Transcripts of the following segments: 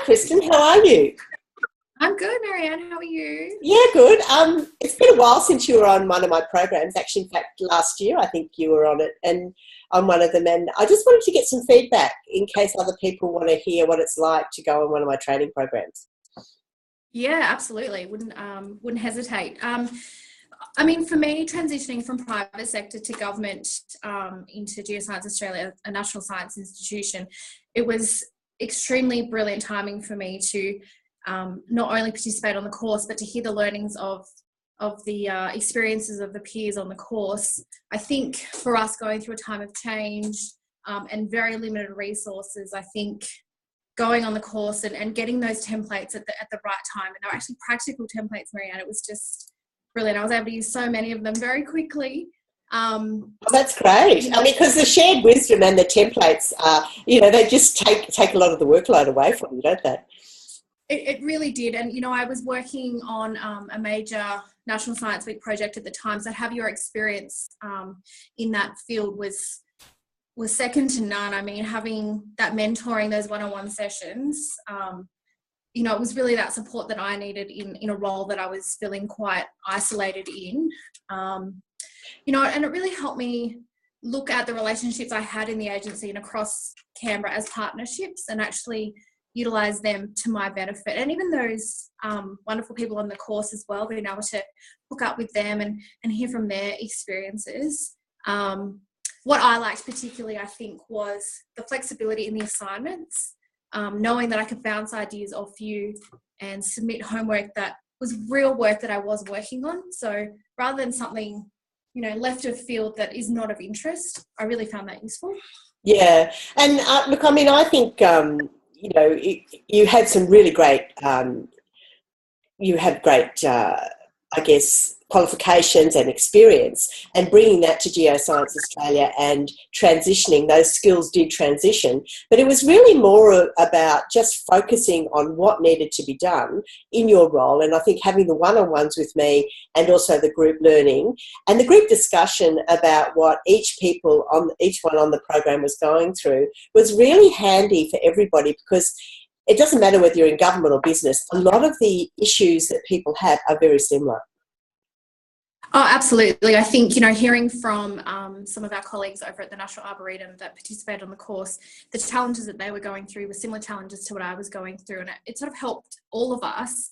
Kristen. How are you? I'm good, Marianne. How are you? Yeah, good. It's been a while since you were on one of my programs. Actually, in fact, last year I think you were on it and on one of them. And I just wanted to get some feedback in case other people want to hear what it's like to go on one of my training programs. Yeah, absolutely. Wouldn't hesitate. I mean, for me, transitioning from private sector to government into Geoscience Australia, a national science institution, it was extremely brilliant timing for me to not only participate on the course, but to hear the learnings of the experiences of the peers on the course. I think for us going through a time of change and very limited resources, I think going on the course and getting those templates at the right time, and they're actually practical templates, Marianne, it was just brilliant. I was able to use so many of them very quickly. Well, that's great. I mean, because the shared wisdom and the templates, they just take a lot of the workload away from you, don't they? It really did. And, I was working on a major National Science Week project at the time. So have your experience in that field was second to none. I mean, having that mentoring, those one-on-one sessions, it was really that support that I needed in a role that I was feeling quite isolated in. And it really helped me look at the relationships I had in the agency and across Canberra as partnerships and actually utilise them to my benefit. And even those wonderful people on the course as well, being able to hook up with them and hear from their experiences. What I liked particularly, I think, was the flexibility in the assignments, knowing that I could bounce ideas off you and submit homework that was real work that I was working on. So rather than something, left of field that is not of interest, I really found that useful. Yeah. And look, I mean, I think, you had some really great, I guess, qualifications and experience, and bringing that to Geoscience Australia and transitioning, those skills did transition, but it was really more about just focusing on what needed to be done in your role. And I think having the one-on-ones with me and also the group learning and the group discussion about what each one on the program was going through was really handy for everybody, because it doesn't matter whether you're in government or business, a lot of the issues that people have are very similar. Oh, absolutely. I think, hearing from some of our colleagues over at the National Arboretum that participated on the course, the challenges that they were going through were similar challenges to what I was going through. And it sort of helped all of us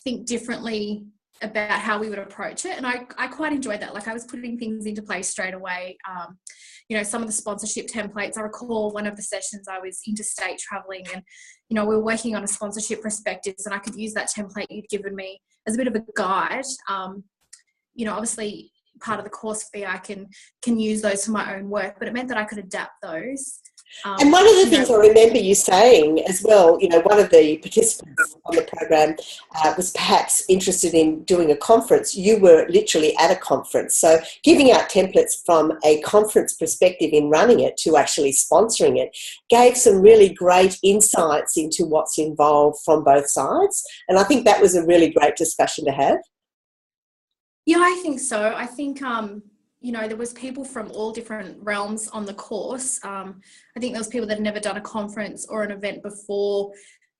think differently about how we would approach it. And I quite enjoyed that. Like, I was putting things into place straight away. Some of the sponsorship templates, I recall one of the sessions I was interstate traveling and, we were working on a sponsorship prospectus, and I could use that template you'd given me as a bit of a guide. Obviously part of the course fee, I can use those for my own work, but it meant that I could adapt those. And one of the things I remember you saying as well, one of the participants on the program was perhaps interested in doing a conference. You were literally at a conference. So giving out templates from a conference perspective in running it to actually sponsoring it gave some really great insights into what's involved from both sides. And I think that was a really great discussion to have. Yeah, I think so. I think, there was people from all different realms on the course. I think there was people that had never done a conference or an event before,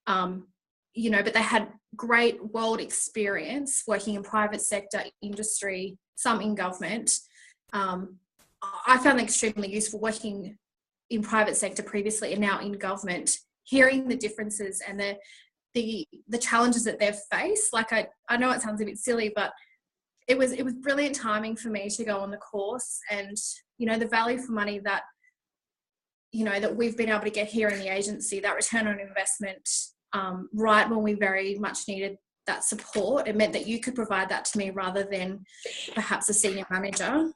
but they had great world experience working in private sector, industry, some in government. I found it extremely useful working in private sector previously and now in government, hearing the differences and the challenges that they've faced. Like, I know it sounds a bit silly, but it was brilliant timing for me to go on the course, and the value for money that that we've been able to get here in the agency, that return on investment, right when we very much needed that support. It meant that you could provide that to me rather than perhaps a senior manager.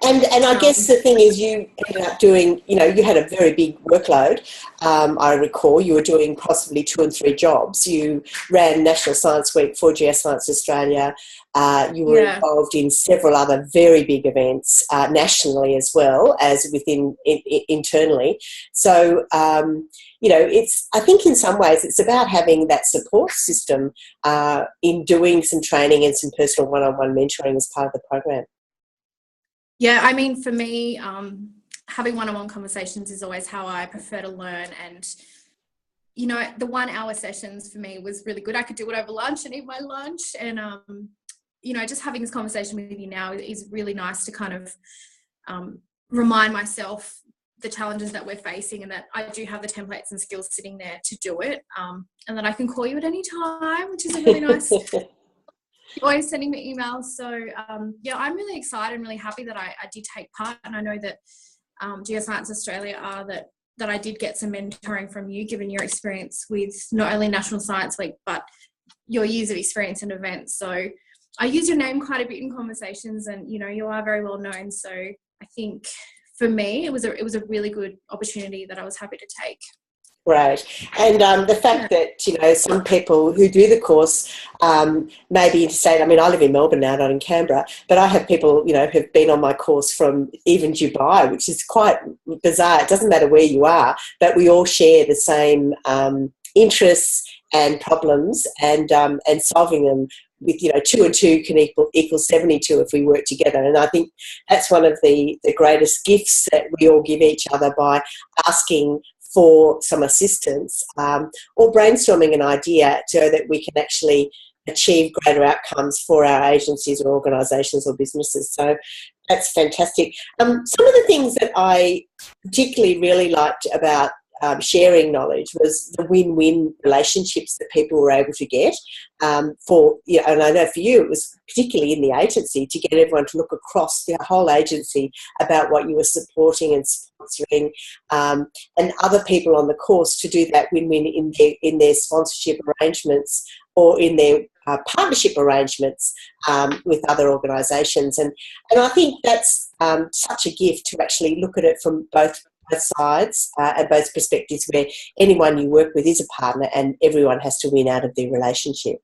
And I guess the thing is, you ended up doing, you had a very big workload. I recall you were doing possibly 2 and 3 jobs. You ran National Science Week for Geoscience Australia. You were involved in several other very big events nationally as well as internally. So, I think in some ways it's about having that support system in doing some training and some personal one-on-one mentoring as part of the program. Yeah, I mean, for me, having one-on-one conversations is always how I prefer to learn, and you know, the 1 hour sessions for me was really good. I could do it over lunch and eat my lunch. And, you know, just having this conversation with you now is really nice to kind of remind myself the challenges that we're facing, and that I do have the templates and skills sitting there to do it, and that I can call you at any time, which is a really nice. You're always sending me emails. So yeah, I'm really excited and really happy that I did take part, and I know that Geoscience Australia are that I did get some mentoring from you, given your experience with not only National Science Week but your years of experience in events. So I use your name quite a bit in conversations, and you know, you are very well known. So I think for me, it was a really good opportunity that I was happy to take. Right. And the fact that, you know, some people who do the course may be interstate. I mean, I live in Melbourne now, not in Canberra, but I have people, you know, who've been on my course from even Dubai, which is quite bizarre. It doesn't matter where you are, but we all share the same interests and problems, and solving them with, you know, 2 and 2 can equal 72 if we work together. And I think that's one of the greatest gifts that we all give each other, by asking for some assistance or brainstorming an idea so that we can actually achieve greater outcomes for our agencies or organisations or businesses. So that's fantastic. Some of the things that I particularly really liked about sharing knowledge was the win-win relationships that people were able to get. For, you know, and I know for you it was particularly in the agency, to get everyone to look across the whole agency about what you were supporting and sponsoring, and other people on the course to do that win-win in their sponsorship arrangements or in their partnership arrangements with other organisations. And I think that's such a gift, to actually look at it from both sides and both perspectives, where anyone you work with is a partner and everyone has to win out of the relationship.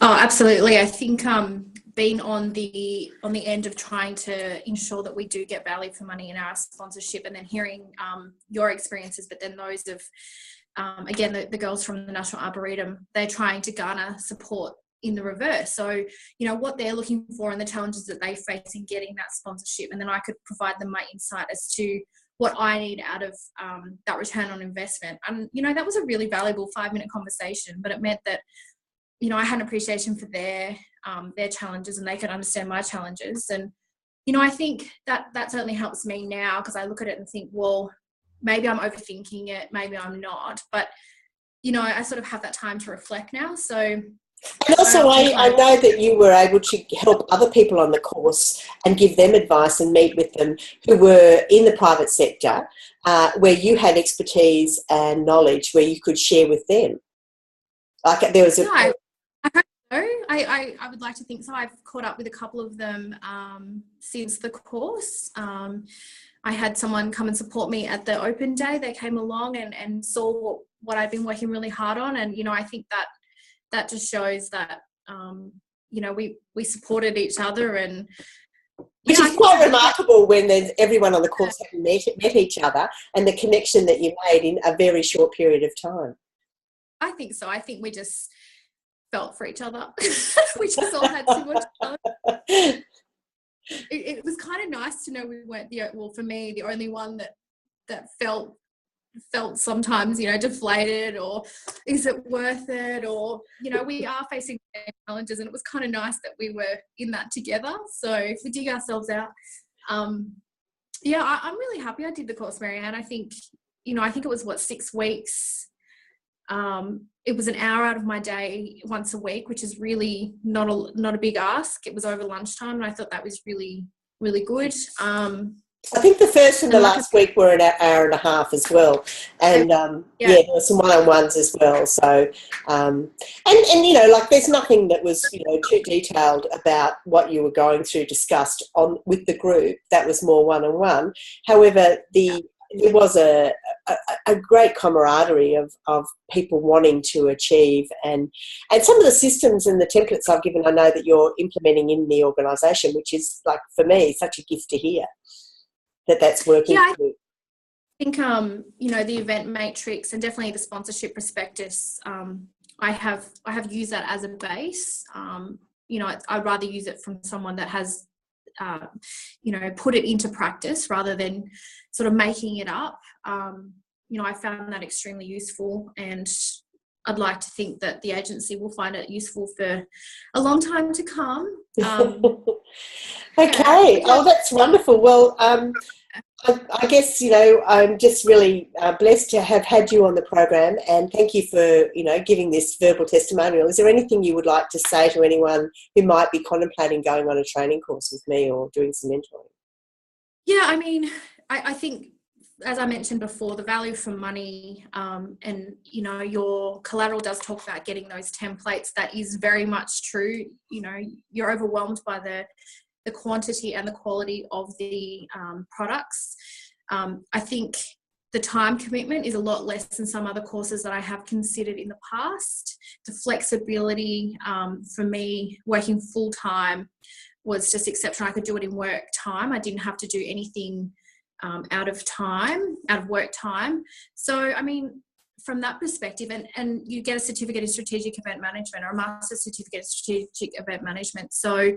Oh, absolutely. I think being on the end of trying to ensure that we do get value for money in our sponsorship, and then hearing your experiences, but then those of again the girls from the National Arboretum, they're trying to garner support in the reverse. So, you know, what they're looking for and the challenges that they face in getting that sponsorship, and then I could provide them my insight as to what I need out of that return on investment. And, you know, that was a really valuable 5-minute conversation, but it meant that, you know, I had an appreciation for their challenges, and they could understand my challenges. And, you know, I think that certainly helps me now, because I look at it and think, well, maybe I'm overthinking it, maybe I'm not, but, you know, I sort of have that time to reflect now. So, and also, I know that you were able to help other people on the course and give them advice and meet with them who were in the private sector, where you had expertise and knowledge where you could share with them. Like there was I hope so. I would like to think so. I've caught up with a couple of them since the course. I had someone come and support me at the open day. They came along and saw what I've been working really hard on. And, you know, I think that just shows that, you know, we supported each other. And which is quite remarkable when there's everyone on the course having met each other, and the connection that you made in a very short period of time. I think so. I think we just felt for each other. We just all had too much fun. It was kind of nice to know we weren't for me, the only one that felt sometimes, you know, deflated, or is it worth it, or, you know, we are facing challenges, and it was kind of nice that we were in that together. So if we dig ourselves out, yeah, I'm really happy I did the course, Marianne. I think, you know, it was 6 weeks. It was an hour out of my day once a week, which is really not a big ask. It was over lunchtime, and I thought that was really, really good. I think the first and the last week were an hour and a half as well, and there were some one-on-ones as well. So, and you know, like there's nothing that was, you know, too detailed about what you were going through discussed with the group. That was more one-on-one. However, there was a great camaraderie of people wanting to achieve, and some of the systems and the templates I've given, I know that you're implementing in the organisation, which is, like, for me, such a gift to hear that's working. Yeah, I think you know, the event matrix and definitely the sponsorship prospectus, I have used that as a base. You know, I'd rather use it from someone that has you know, put it into practice rather than sort of making it up. I found that extremely useful, and I'd like to think that the agency will find it useful for a long time to come. Okay. Oh, that's wonderful. Well, I guess, I'm just really blessed to have had you on the program, and thank you for, giving this verbal testimonial. Is there anything you would like to say to anyone who might be contemplating going on a training course with me or doing some mentoring? Yeah, I mean, I think, as I mentioned before, the value for money, and, your collateral does talk about getting those templates. That is very much true. You're overwhelmed by the quantity and the quality of the products. I think the time commitment is a lot less than some other courses that I have considered in the past. The flexibility, for me, working full time was just exceptional. I could do it in work time. I didn't have to do anything out of work time. So, I mean, from that perspective, and you get a certificate in strategic event management or a master's certificate in strategic event management. So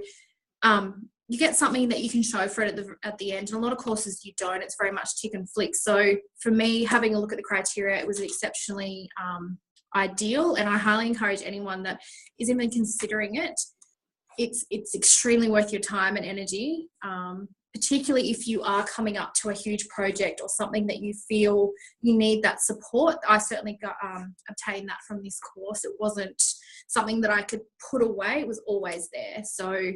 you get something that you can show for it at the end. And a lot of courses you don't. It's very much tick and flick. So for me, having a look at the criteria, it was exceptionally ideal. And I highly encourage anyone that is even considering it. It's extremely worth your time and energy, particularly if you are coming up to a huge project or something that you feel you need that support. I certainly obtained that from this course. It wasn't something that I could put away. It was always there. So,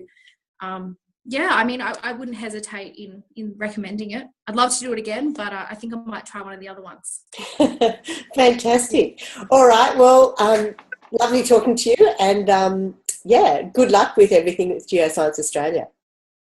yeah, I mean, I wouldn't hesitate in recommending it. I'd love to do it again, but I think I might try one of the other ones. Fantastic. All right. Well, lovely talking to you, and good luck with everything with Geoscience Australia.